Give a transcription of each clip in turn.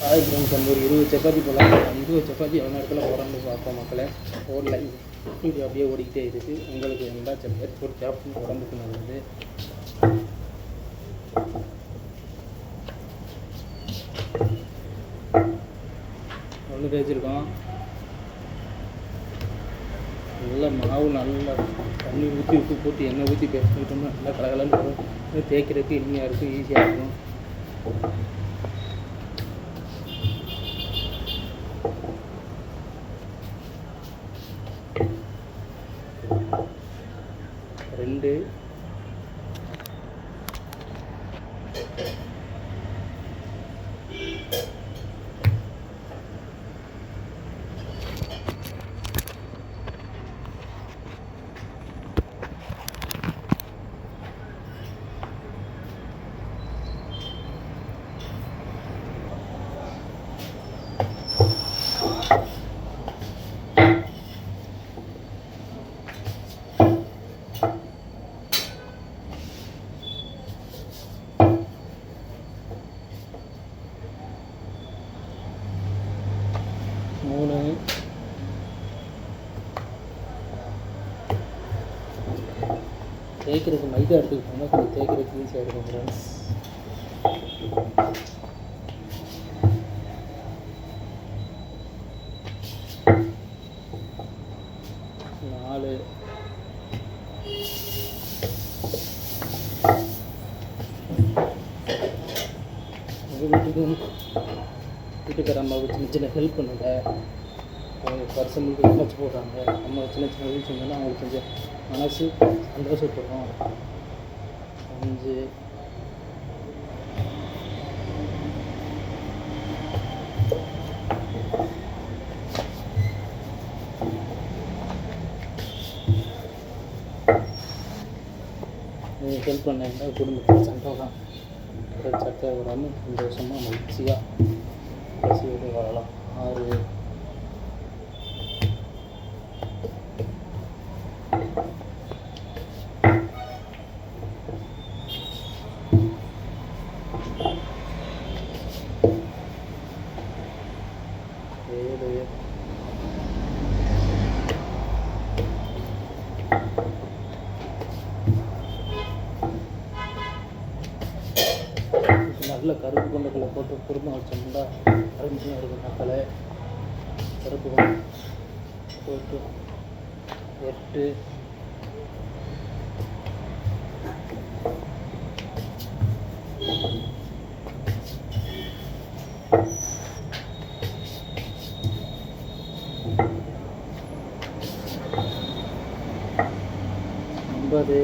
Hi friends, நம்ம ஒரு 20 சப்பாத்தி போடலாம். 20 சப்பாத்தி எவ்வளோ நேரத்தில் போடணும்னு பார்ப்போம் மக்களே. ஓடல, இது அப்படியே ஓடிக்கிட்டே இருக்குது. உங்களுக்கு எல்லா சப்பாத்தி ஒரு சாப்பிட்டு உடம்புக்கு நல்லது. ஒன்று தேய்ச்சிருக்கோம். நல்லா மாவு நல்லா தண்ணி ஊற்றி உப்பு போட்டு எண்ணெய் ஊற்றி பேசிக்கிட்டோம்னா நல்லா கலகலன்னு வரும். தேய்க்கிறதுக்கு இனிமையாக இருக்கும், ஈஸியாக இருக்கும். ரெண்டு மூணு தேய்க்கிறதுக்கு மைதா எடுத்துக்கிட்டோம்னா கொஞ்சம் தேய்க்கிறதுக்கு ஈஸியாக இருக்கும் ஃப்ரெண்ட்ஸ். நாலு வீட்டுக்கார அம்மாவுக்கு சின்ன சின்ன ஹெல்ப் பண்ணுங்க. அவங்க பர்சனுக்கு சமைச்சு போடுறாங்க. நம்ம சின்ன சின்ன ஹெல்ப் செஞ்சோன்னா அவங்களுக்கு கொஞ்சம் மனசு சந்தோஷப்படும். 5 நீங்கள் ஹெல்ப் பண்ணாங்கன்னா குடும்பத்தில் சண்டை தான் சட்டை வராமல் சந்தோஷமாக மகிழ்ச்சியாக பசியோடு வாழலாம். 6 7 நல்ல கருப்பு கொண்டகளை போட்டு குருமா வச்சோம்னா அருமையாக இருக்கும் மக்களை. கருப்பு கொண்டை போட்டு 8 9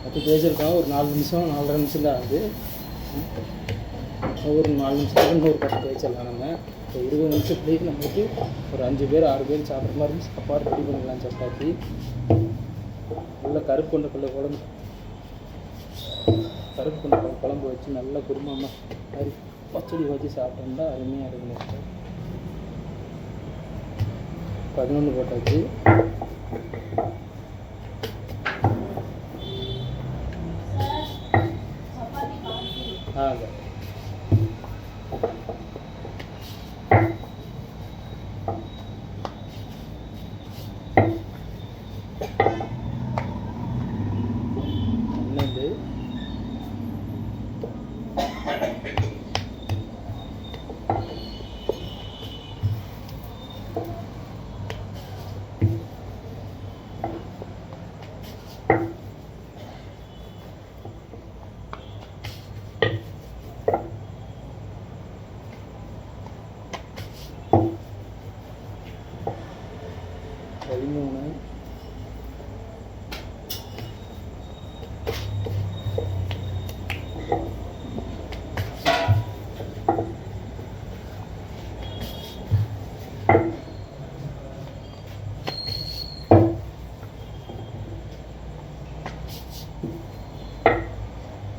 10 தேய்ச்சிருக்கோம். ஒரு 4 நிமிஷம் 4.5 நிமிஷம் தான் ஆகுது. ஒரு 4 நிமிஷத்துக்கு இன்னொரு 10 தேய்ச்சிடலாம். நம்ம இப்போ 20 நிமிஷத்துலேயே நம்மளுக்கு ஒரு 5 பேர் 6 பேர் சாப்பிட்ற மாதிரி சாப்பாடு ரெடி பண்ணிக்கலாம். சப்பாத்தி நல்லா கருப்பு கொண்ட குழம்பு குழம்பு வச்சு நல்லா குருமா மாதிரி பச்சடி வச்சு சாப்பிட்டோம்னா அருமையாக இருக்கும். 11 போட்டாச்சு.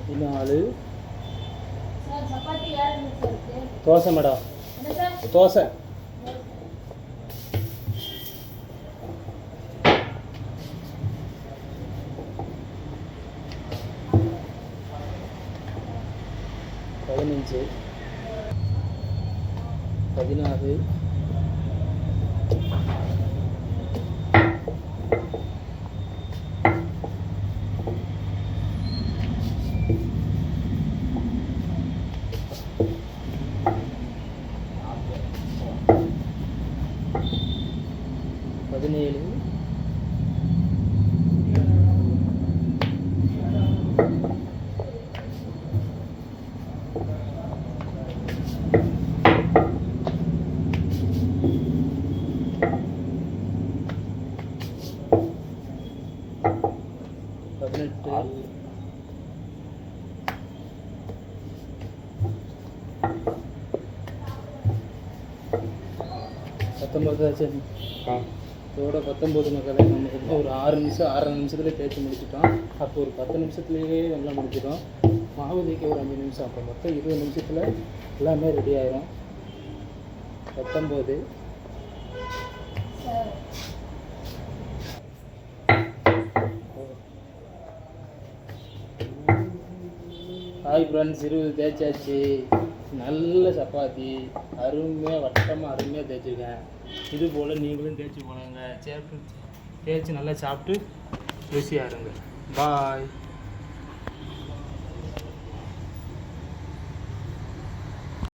14 சார் சப்பாத்தி வேற என்ன சார் இருக்கு? தோசை மேடம், என்ன சார்? தோசை. பதினஞ்சு, 16, 17, 18, 19 ஆச்சு. இதோட 19 மக்களே நம்ம வந்து ஒரு 6 நிமிஷம் 6.5 நிமிஷத்துல தேய்ச்சி முடிச்சிட்டோம். அப்போ ஒரு 10 நிமிஷத்துலேயே நல்லா முடிச்சிட்டோம். மாவு தேய்க்க ஒரு 5 நிமிஷம், அப்போ மொத்தம் 20 நிமிஷத்தில் எல்லாமே ரெடி ஆயிரும். 19. Sir hi friends, 20 தேய்ச்சாச்சு. நல்ல சப்பாத்தி அருமையாக வட்டமாக அருமையாக தேய்ச்சிருக்கேன். இது போல் நீங்களும் தேய்ச்சி போனங்க. தேய்ச்சி நல்லா சாப்பிட்டு ருசியாக இருங்க. பாய்.